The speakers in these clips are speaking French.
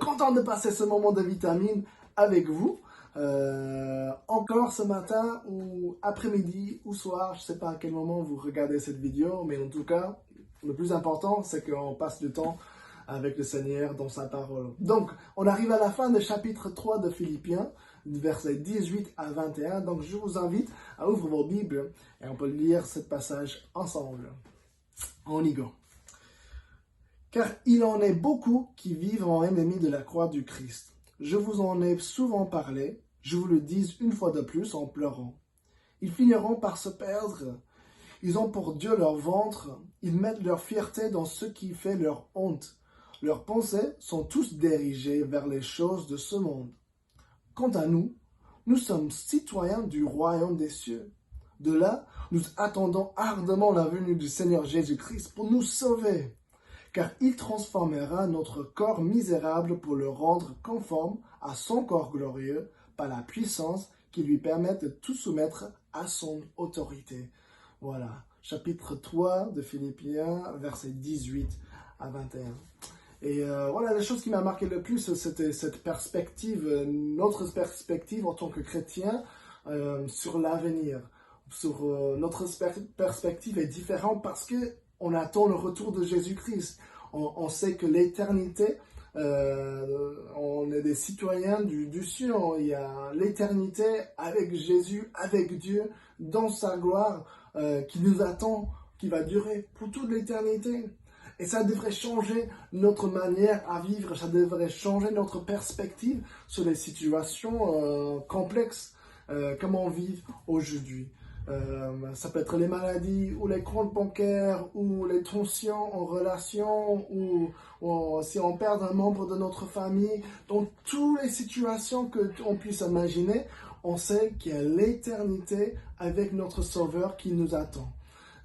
Content de passer ce moment de vitamine avec vous. Encore ce matin ou après-midi ou soir, je ne sais pas à quel moment vous regardez cette vidéo, mais en tout cas, le plus important, c'est qu'on passe du temps avec le Seigneur dans sa parole. Donc, on arrive à la fin du chapitre 3 de Philippiens, versets 18 à 21. Donc, je vous invite à ouvrir vos Bibles et on peut lire ce passage ensemble. On y go. Car il en est beaucoup qui vivent en ennemis de la croix du Christ. Je vous en ai souvent parlé, je vous le dis une fois de plus en pleurant. Ils finiront par se perdre. Ils ont pour Dieu leur ventre, ils mettent leur fierté dans ce qui fait leur honte. Leurs pensées sont tous dirigées vers les choses de ce monde. Quant à nous, nous sommes citoyens du royaume des cieux. De là, nous attendons ardemment la venue du Seigneur Jésus-Christ pour nous sauver. Car il transformera notre corps misérable pour le rendre conforme à son corps glorieux par la puissance qui lui permet de tout soumettre à son autorité. Voilà, chapitre 3 de Philippiens, versets 18 à 21. Et voilà, la chose qui m'a marqué le plus, c'était cette perspective, notre perspective en tant que chrétien sur l'avenir. Notre perspective est différente parce que on attend le retour de Jésus-Christ. On sait que l'éternité, on est des citoyens du ciel. Il y a l'éternité avec Jésus, avec Dieu, dans sa gloire, qui nous attend, qui va durer pour toute l'éternité. Et ça devrait changer notre manière à vivre, ça devrait changer notre perspective sur les situations complexes, comme on vit aujourd'hui. Ça peut être les maladies, ou les comptes bancaires, ou les tensions en relation, ou si on perd un membre de notre famille. Dans toutes les situations qu'on puisse imaginer, on sait qu'il y a l'éternité avec notre Sauveur qui nous attend.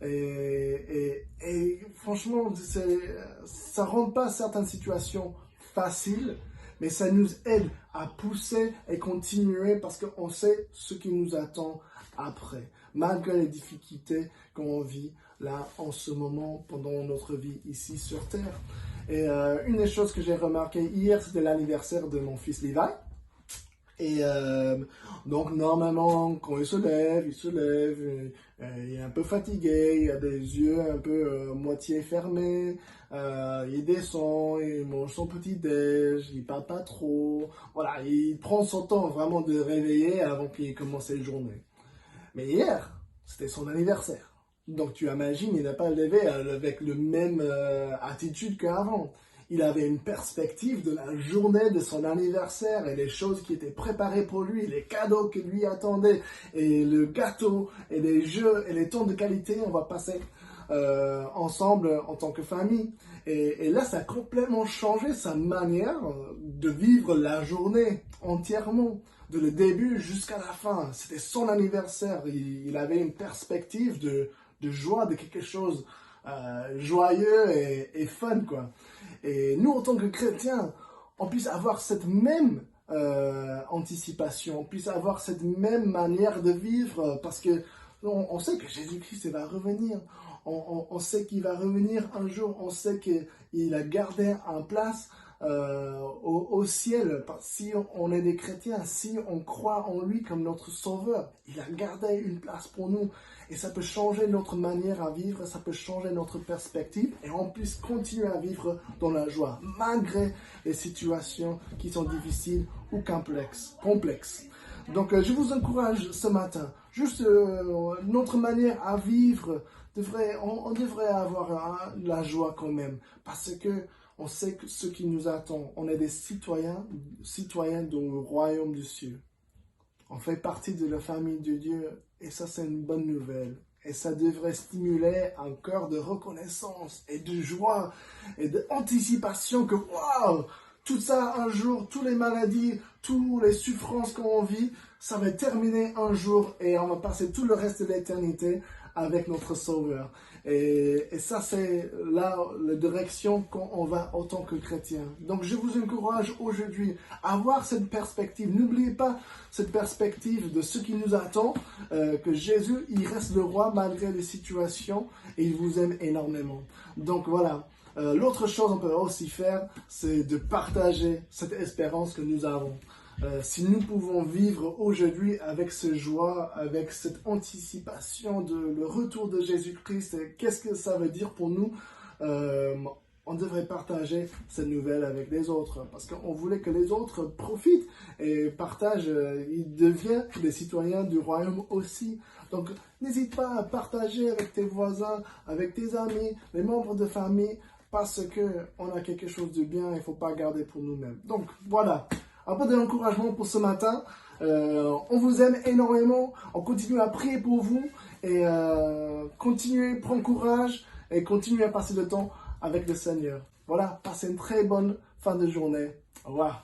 Et franchement, ça ne rend pas certaines situations faciles, mais ça nous aide à pousser et continuer parce qu'on sait ce qui nous attend après, malgré les difficultés qu'on vit là en ce moment pendant notre vie ici sur Terre. Et une des choses que j'ai remarqué hier, c'était l'anniversaire de mon fils Levi. Et donc normalement quand il se lève, il est un peu fatigué, il a des yeux un peu moitié fermés, il descend, il mange son petit déj, il parle pas trop, voilà, il prend son temps vraiment de réveiller avant qu'il commence la journée. Mais hier, c'était son anniversaire. Donc tu imagines, il n'a pas levé avec la même attitude qu'avant. Il avait une perspective de la journée de son anniversaire et les choses qui étaient préparées pour lui, les cadeaux qui lui attendaient, et le gâteau, et les jeux, et les temps de qualité, on va passer ensemble en tant que famille. Et là, ça a complètement changé sa manière de vivre la journée entièrement, de le début jusqu'à la fin. C'était son anniversaire, il avait une perspective de joie, de quelque chose joyeux et fun, quoi. Et nous, en tant que chrétiens, on puisse avoir cette même anticipation, on puisse avoir cette même manière de vivre, parce que on sait que Jésus-Christ va revenir. On sait qu'il va revenir un jour, on sait qu'il a gardé une place au ciel. Si on est des chrétiens, si on croit en lui comme notre sauveur, il a gardé une place pour nous. Et ça peut changer notre manière à vivre, ça peut changer notre perspective et on puisse continuer à vivre dans la joie, malgré les situations qui sont difficiles ou complexes. Donc je vous encourage ce matin, juste notre manière à vivre, on devrait avoir la joie quand même, parce que on sait que ce qui nous attend, on est des citoyens dans le royaume du ciel. On fait partie de la famille de Dieu et ça c'est une bonne nouvelle. Et ça devrait stimuler un cœur de reconnaissance et de joie et d'anticipation que waouh, tout ça un jour, toutes les maladies, toutes les souffrances qu'on vit, ça va terminer un jour et on va passer tout le reste de l'éternité avec notre Sauveur. Et ça, c'est là la direction qu'on va en tant que chrétien. Donc, je vous encourage aujourd'hui à avoir cette perspective. N'oubliez pas cette perspective de ce qui nous attend, que Jésus, il reste le roi malgré les situations et il vous aime énormément. Donc, voilà. L'autre chose qu'on peut aussi faire, c'est de partager cette espérance que nous avons. Si nous pouvons vivre aujourd'hui avec cette joie, avec cette anticipation de le retour de Jésus-Christ, qu'est-ce que ça veut dire pour nous? On devrait partager cette nouvelle avec les autres parce qu'on voulait que les autres profitent et partagent, ils deviennent des citoyens du royaume aussi. Donc n'hésite pas à partager avec tes voisins, avec tes amis, les membres de famille, parce qu'on a quelque chose de bien, il ne faut pas garder pour nous-mêmes. Donc voilà, un peu d'encouragement pour ce matin. On vous aime énormément, on continue à prier pour vous et continuez, prends courage et continuez à passer le temps avec le Seigneur. Voilà, passez une très bonne fin de journée. Au revoir.